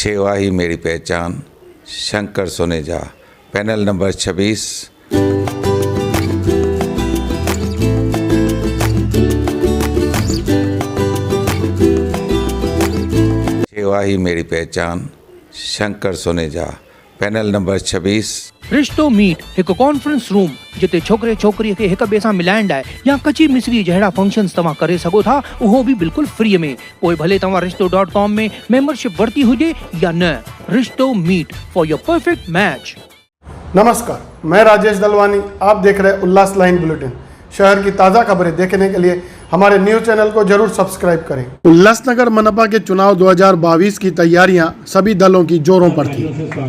सेवा ही मेरी पहचान, शंकर सोनेजा, पैनल नंबर 26। सेवा ही मेरी पहचान, शंकर सोनेजा, पैनल नंबर 26। रिश्तो मीट एक कॉन्फ्रेंस रूम जिते छोकरे छोकरी के एक ॿिए सां मिलाइण लाइ या कची मिसरी जहिड़ा फंक्शन्स तव्हां करे सघो था, उहो भी बिल्कुल फ्री में। पोइ भले तव्हां रिश्तो.com में मेंबरशिप वरती हुजे या न। रिश्तो meet for your perfect match. नमस्कार, मैं राजेश दलवानी। आप देख रहे हैं उल्लास लाइन बुलेटिन। शहर की ताज़ा खबरें देखने के लिए हमारे न्यूज़ चैनल को जरूर सब्सक्राइब करें। उल्लासनगर मनपा के चुनाव 2022 की तैयारियां सभी दलों की जोरों पर थी,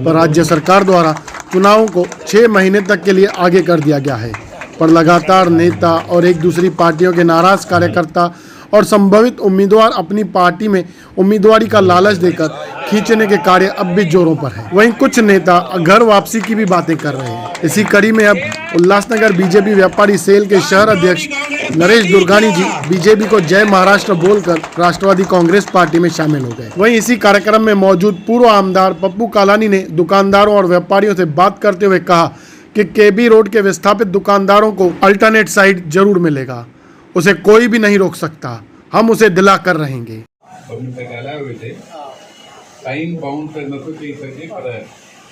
पर राज्य सरकार द्वारा चुनावों को 6 महीने तक के लिए आगे कर दिया गया है। पर लगातार नेता और एक दूसरी पार्टियों के नाराज कार्यकर्ता और संभावित उम्मीदवार अपनी पार्टी में उम्मीदवारी का लालच देकर खींचने के कार्य अब भी जोरों पर है। वहीं कुछ नेता घर वापसी की भी बातें कर रहे हैं। इसी कड़ी में अब उल्लासनगर बीजेपी व्यापारी सेल के शहर अध्यक्ष नरेश दुर्गानी जी बीजेपी को जय महाराष्ट्र बोलकर राष्ट्रवादी कांग्रेस पार्टी में शामिल हो गए। वहीं इसी कार्यक्रम में मौजूद पूर्व आमदार पप्पू कालानी ने दुकानदारों और व्यापारियों से बात करते हुए कहा कि केबी रोड के विस्थापित दुकानदारों को अल्टरनेट साइट जरूर मिलेगा, उसे कोई भी नहीं रोक सकता, हम उसे दिला कर रहेंगे। टाइम बाउंड पे न तो चई सके, पर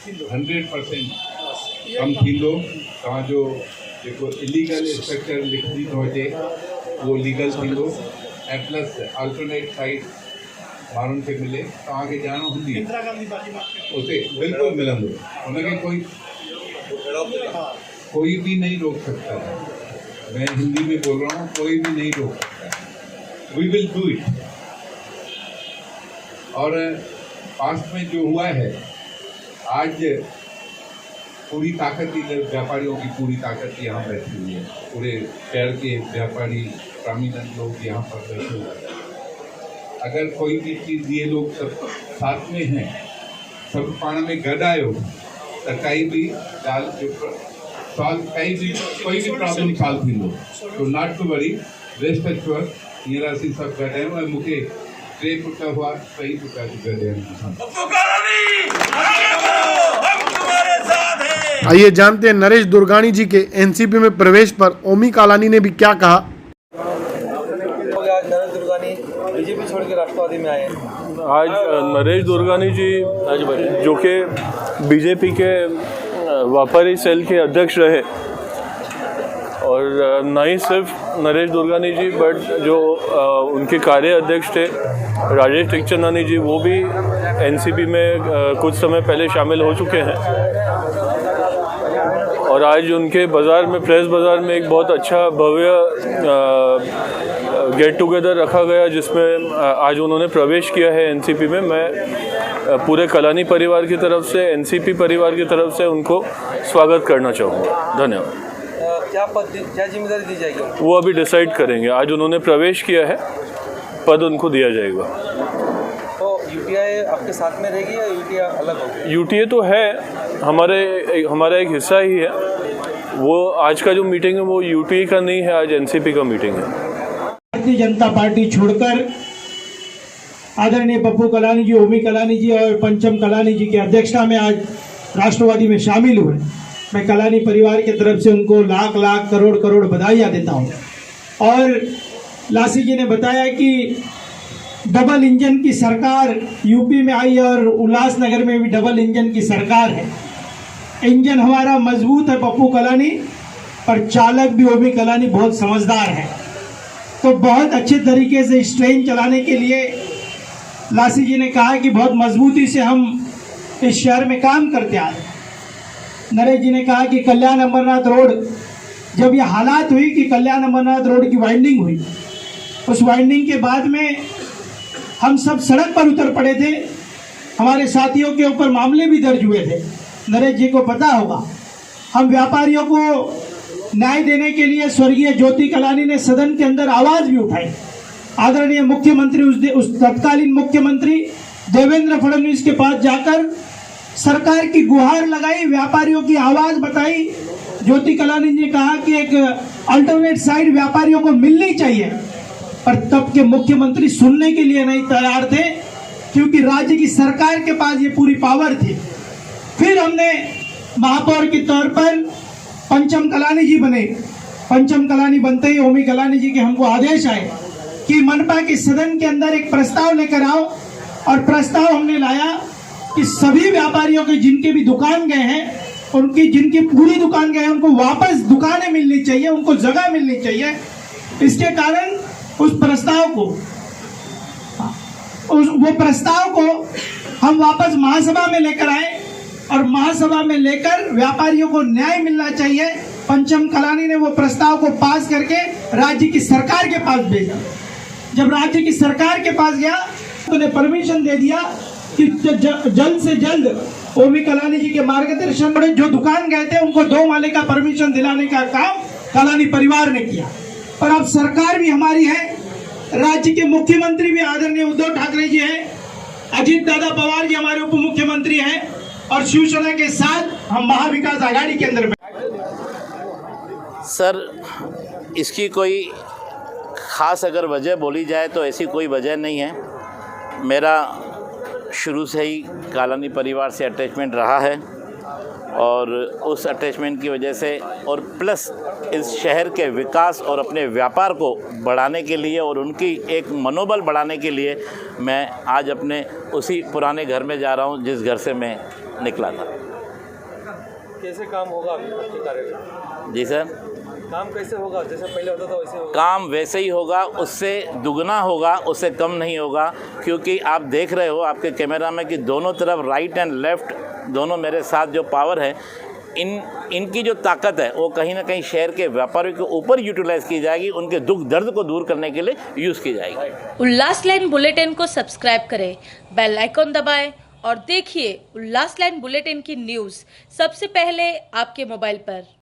100% कम थींदो। तव्हां जो जेको इलीगल स्ट्रक्चर लिखी थो अचे उहो लीगल थींदो, ऐं प्लस अल्टरनेट साइट माण्हुनि खे मिले। तव्हांखे ॼाण हूंदी उते बिल्कुलु मिलंदो, हुनखे कोई भी नहीं रोक सकता है। मैं हिंदी में बोल रहा हूँ, कोई भी नहीं रोक सकता। We will do it. और पास्ट में जो हुआ है, आज पूरी ताकत व्यापारियों की पूरी ताकत यहाँ बैठी हुई है। पूरे शहर के व्यापारी प्रामिनेंट लोग यहाँ पर बैठे हुए हैं। अगर कोई भी चीज़ ये लोग सब साथ में हैं, सब पाण में गॾ आयो त काई भी ॻाल्हि कोई भी प्रॉब्लम सॉल्व थींदो। तो not to worry, rest assure. हींअर असीं सभु गॾु आहियूं ऐं मूंखे 3 पुट हुआ, 3 पुट गॾु आहिनि। आइए जानते हैं नरेश दुर्गानी जी के एनसीपी में प्रवेश पर ओमी कालानी ने भी क्या कहा। नरेश दुर्गानी बीजेपी छोड़ के राष्ट्रवादी में आए। आज नरेश दुर्गानी जी जो कि बीजेपी के व्यापारी सेल के अध्यक्ष रहे, और न ही सिर्फ नरेश दुर्गानी जी बट जो उनके कार्य अध्यक्ष थे राजेश टिकचंदानी जी, वो भी एनसीपी में कुछ समय पहले शामिल हो चुके हैं। और आज उनके बाज़ार में, प्रेस बाज़ार में एक बहुत अच्छा भव्य गेट टुगेदर रखा गया, जिसमें आज उन्होंने प्रवेश किया है एनसीपी में। मैं पूरे कलानी परिवार की तरफ से, एनसीपी परिवार की तरफ से उनको स्वागत करना चाहूँगा। धन्यवाद। क्या जिम्मेदारी दी जाएगी? वो अभी डिसाइड करेंगे। आज उन्होंने प्रवेश किया है, पद उनको दिया जाएगा। तो यूटीआई आपके साथ में रहेगी या यूटीआई अलग होगी? यूटीए तो है हमारा एक हिस्सा ही है। वो आज का जो मीटिंग है वो यूटीए का नहीं है, आज एनसीपी का मीटिंग है। भारतीय जनता पार्टी छोड़कर आदरणीय पप्पू कलानी जी, ओमी कलानी जी और पंचम कलानी जी की अध्यक्षता में आज राष्ट्रवादी में शामिल हुए। मैं कलानी परिवार की तरफ से उनको लाख लाख करोड़ करोड़ बधाइयाँ देता हूँ। और लासी जी ने बताया कि डबल इंजन की सरकार यूपी में आई और उल्लासनगर में भी डबल इंजन की सरकार है। इंजन हमारा मजबूत है पप्पू कलानी, पर चालक भी ओमी कलानी बहुत समझदार है। तो बहुत अच्छे तरीके से इस ट्रेन चलाने के लिए लासी जी ने कहा कि बहुत मजबूती से हम इस शहर में काम करते आ रहे। नरेश जी ने कहा कि कल्याण अमरनाथ रोड, जब ये हालात हुई कि कल्याण अमरनाथ रोड की वाइंडिंग हुई, उस वाइंडिंग के बाद में हम सब सड़क पर उतर पड़े थे। हमारे साथियों के ऊपर मामले भी दर्ज हुए थे। नरेश जी को पता होगा, हम व्यापारियों को न्याय देने के लिए स्वर्गीय ज्योति कलानी ने सदन के अंदर आवाज़ भी उठाई। आदरणीय मुख्यमंत्री, उस तत्कालीन मुख्यमंत्री देवेंद्र फडणवीस के पास जाकर सरकार की गुहार लगाई, व्यापारियों की आवाज़ बताई। ज्योति कलानी ने कहा कि एक अल्टरनेट साइड व्यापारियों को मिलनी चाहिए, पर तब के मुख्यमंत्री सुनने के लिए नहीं तैयार थे। क्योंकि राज्य की सरकार के पास ये पूरी पावर थी। फिर हमने महापौर के तौर पर पंचम कलानी जी बने। पंचम कलानी बनते ही ओमी कलानी जी के हमको आदेश आए कि मनपा के सदन के अंदर एक प्रस्ताव लेकर आओ, और प्रस्ताव हमने लाया कि सभी व्यापारियों के जिनके भी दुकान गए हैं, उनकी जिनकी पूरी दुकान गए हैं, उनको वापस दुकानें मिलनी चाहिए, उनको जगह मिलनी चाहिए। इसके कारण वो प्रस्ताव को हम वापस महासभा में लेकर आए, और महासभा में लेकर व्यापारियों को न्याय मिलना चाहिए। पंचम कलानी ने वो प्रस्ताव को पास करके राज्य की सरकार के पास भेजा। जब राज्य की सरकार के पास गया तो ने परमिशन दे दिया कि जल्द से जल्द ओमी कलानी जी के मार्गदर्शन में जो दुकान गए थे उनको 2 माले का परमिशन दिलाने का काम कलानी परिवार ने किया। पर अब सरकार भी हमारी है, राज्य के मुख्यमंत्री भी आदरणीय उद्धव ठाकरे जी हैं, अजीत दादा पवार जी हमारे उप मुख्यमंत्री हैं, और शिवसेना के साथ हम महाविकास आघाड़ी के अंदर। सर, इसकी कोई ख़ास अगर वजह बोली जाए तो ऐसी कोई वजह नहीं है। मेरा शुरू से ही कलानी परिवार से अटैचमेंट रहा है, और उस अटैचमेंट की वजह से और प्लस इस शहर के विकास और अपने व्यापार को बढ़ाने के लिए और उनकी एक मनोबल बढ़ाने के लिए मैं आज अपने उसी पुराने घर में जा रहा हूं जिस घर से मैं निकला था। कैसे काम होगा आपके कार्यालय? जी सर, काम कैसे होगा? जैसे पहले होता था वैसे होगा? काम वैसे ही होगा, उससे दुगना होगा, उससे कम नहीं होगा, क्योंकि आप देख रहे हो आपके कैमरा में कि दोनों तरफ राइट एंड लेफ़्ट दोनों मेरे साथ जो पावर है, इनकी जो ताकत है वो कहीं ना कहीं शहर के व्यापारियों के ऊपर यूटिलाइज की जाएगी, उनके दुख दर्द को दूर करने के लिए यूज़ की जाएगी। उल्लास लाइन बुलेटिन को सब्सक्राइब करें, बेल आइकॉन दबाएं और देखिए उल्लास लाइन बुलेटिन की न्यूज़ सबसे पहले आपके मोबाइल पर।